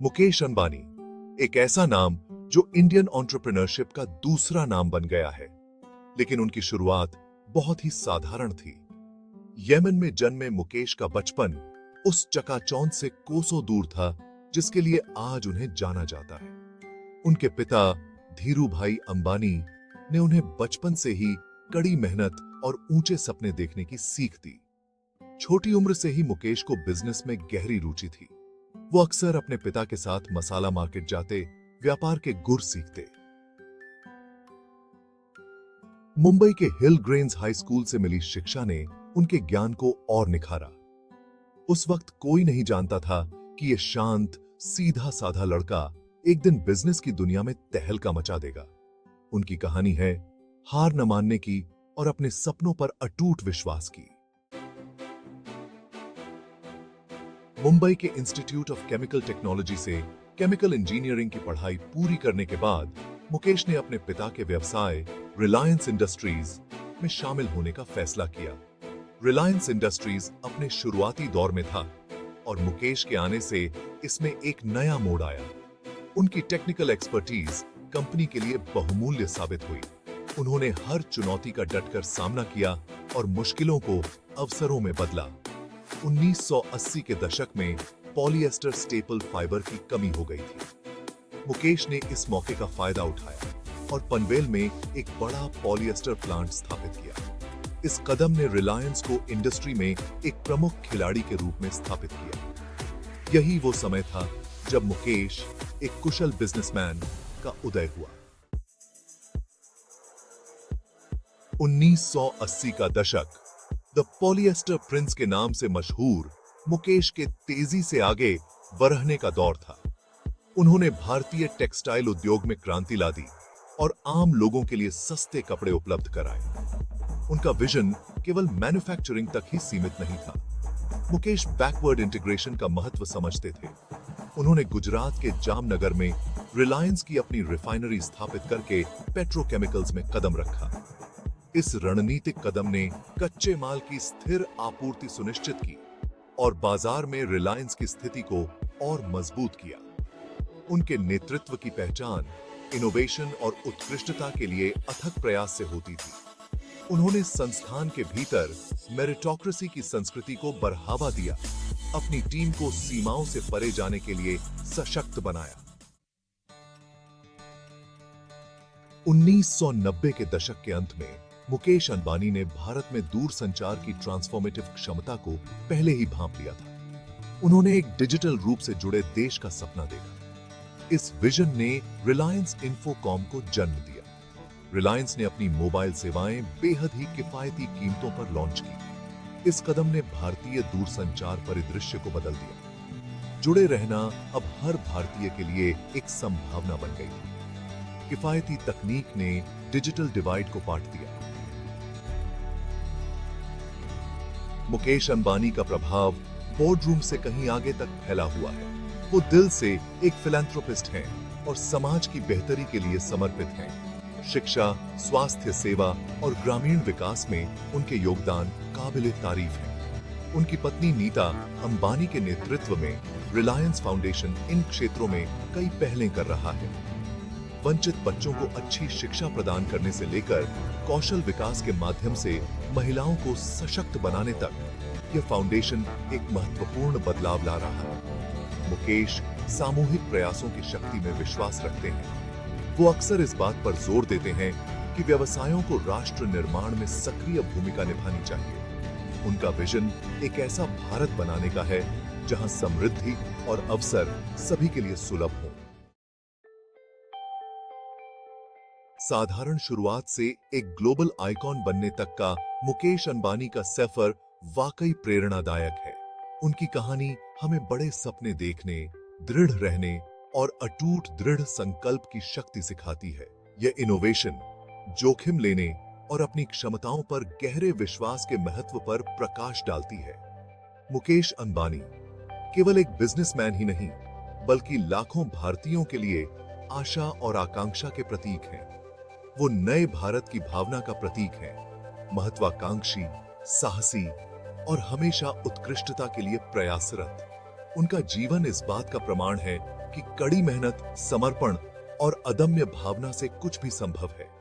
मुकेश अंबानी एक ऐसा नाम जो इंडियन एंटरप्रेन्योरशिप का दूसरा नाम बन गया है, लेकिन उनकी शुरुआत बहुत ही साधारण थी। यमन में जन्मे मुकेश का बचपन उस चकाचौंध से कोसों दूर था जिसके लिए आज उन्हें जाना जाता है। उनके पिता धीरू भाई अंबानी ने उन्हें बचपन से ही कड़ी मेहनत और ऊंचे सपने देखने की सीख दी। छोटी उम्र से ही मुकेश को बिजनेस में गहरी रुचि थी। वो अक्सर अपने पिता के साथ मसाला मार्केट जाते, व्यापार के गुर सीखते। मुंबई के हिल ग्रेन्स हाई स्कूल से मिली शिक्षा ने उनके ज्ञान को और निखारा। उस वक्त कोई नहीं जानता था कि यह शांत, सीधा साधा लड़का एक दिन बिजनेस की दुनिया में तहलका मचा देगा। उनकी कहानी है हार न मानने की और अपने सपनों पर अटूट विश्वास की। मुंबई के इंस्टीट्यूट ऑफ केमिकल टेक्नोलॉजी से केमिकल इंजीनियरिंग की पढ़ाई पूरी करने के बाद मुकेश ने अपने पिता के व्यवसाय रिलायंस इंडस्ट्रीज में शामिल होने का फैसला किया। रिलायंस इंडस्ट्रीज अपने शुरुआती दौर में था और मुकेश के आने से इसमें एक नया मोड़ आया। उनकी टेक्निकल एक्सपर्टीज कंपनी के लिए बहुमूल्य साबित हुई। उन्होंने हर चुनौती का डटकर सामना किया और मुश्किलों को अवसरों में बदला। 1980 के दशक में पॉलिएस्टर स्टेपल फाइबर की कमी हो गई थी। मुकेश ने इस मौके का फायदा उठाया और पनवेल में एक बड़ा पॉलिएस्टर प्लांट स्थापित किया। इस कदम ने रिलायंस को इंडस्ट्री में एक प्रमुख खिलाड़ी के रूप में स्थापित किया। यही वो समय था जब मुकेश एक कुशल बिजनेसमैन का उदय हुआ। 1980 का दशक द पॉलिएस्टर प्रिंस के नाम से मशहूर मुकेश के तेजी से आगे बढ़ने का दौर था। उन्होंने भारतीय टेक्सटाइल उद्योग में क्रांति ला दी और आम लोगों के लिए सस्ते कपड़े उपलब्ध कराए। उनका विजन केवल मैन्युफैक्चरिंग तक ही सीमित नहीं था। मुकेश बैकवर्ड इंटीग्रेशन का महत्व समझते थे। उन्होंने गुजरात के जामनगर में रिलायंस की अपनी रिफाइनरी स्थापित करके पेट्रोकेमिकल्स में कदम रखा। इस रणनीतिक कदम ने कच्चे माल की स्थिर आपूर्ति सुनिश्चित की और बाजार में रिलायंस की स्थिति को और मजबूत किया। उनके नेतृत्व की पहचान इनोवेशन और उत्कृष्टता के लिए अथक प्रयास से होती थी। उन्होंने संस्थान के भीतर मेरिटोक्रेसी की संस्कृति को बढ़ावा दिया, अपनी टीम को सीमाओं से परे जाने के लिए सशक्त बनाया। 1990 के दशक के अंत में मुकेश अंबानी ने भारत में दूरसंचार की ट्रांसफॉर्मेटिव क्षमता को पहले ही भांप लिया था। उन्होंने एक डिजिटल रूप से जुड़े देश का सपना देखा। इस विजन ने रिलायंस इंफोकॉम को जन्म दिया। रिलायंस ने अपनी मोबाइल सेवाएं बेहद ही किफायती कीमतों पर लॉन्च की। इस कदम ने भारतीय दूरसंचार परिदृश्य को बदल दिया। जुड़े रहना अब हर भारतीय के लिए एक संभावना बन गई। किफायती तकनीक ने डिजिटल डिवाइड को पाट दिया। मुकेश अंबानी का प्रभाव बोर्डरूम से कहीं आगे तक फैला हुआ है। वो दिल से एक फिलैंथ्रोपिस्ट हैं और समाज की बेहतरी के लिए समर्पित हैं। शिक्षा, स्वास्थ्य सेवा और ग्रामीण विकास में उनके योगदान काबिले तारीफ है। उनकी पत्नी नीता अंबानी के नेतृत्व में रिलायंस फाउंडेशन इन क्षेत्रों में कई पहलें कर रहा है। वंचित बच्चों को अच्छी शिक्षा प्रदान करने से लेकर कौशल विकास के माध्यम से महिलाओं को सशक्त बनाने तक यह फाउंडेशन एक महत्वपूर्ण बदलाव ला रहा है। मुकेश सामूहिक प्रयासों की शक्ति में विश्वास रखते हैं। वो अक्सर इस बात पर जोर देते हैं कि व्यवसायों को राष्ट्र निर्माण में सक्रिय भूमिका निभानी चाहिए। उनका विजन एक ऐसा भारत बनाने का है जहां समृद्धि और अवसर सभी के लिए सुलभ हो। साधारण शुरुआत से एक ग्लोबल आइकॉन बनने तक का मुकेश अंबानी का सफर वाकई प्रेरणादायक है। उनकी कहानी हमें बड़े सपने देखने, दृढ़ रहने और अटूट दृढ़ संकल्प की शक्ति सिखाती है। यह इनोवेशन, जोखिम लेने और अपनी क्षमताओं पर गहरे विश्वास के महत्व पर प्रकाश डालती है। मुकेश अंबानी केवल एक बिजनेसमैन ही नहीं, बल्कि लाखों भारतीयों के लिए आशा और आकांक्षा के प्रतीक हैं। वो नए भारत की भावना का प्रतीक हैं, महत्वाकांक्षी, साहसी और हमेशा उत्कृष्टता के लिए प्रयासरत। उनका जीवन इस बात का प्रमाण है कि कड़ी मेहनत, समर्पण और अदम्य भावना से कुछ भी संभव है।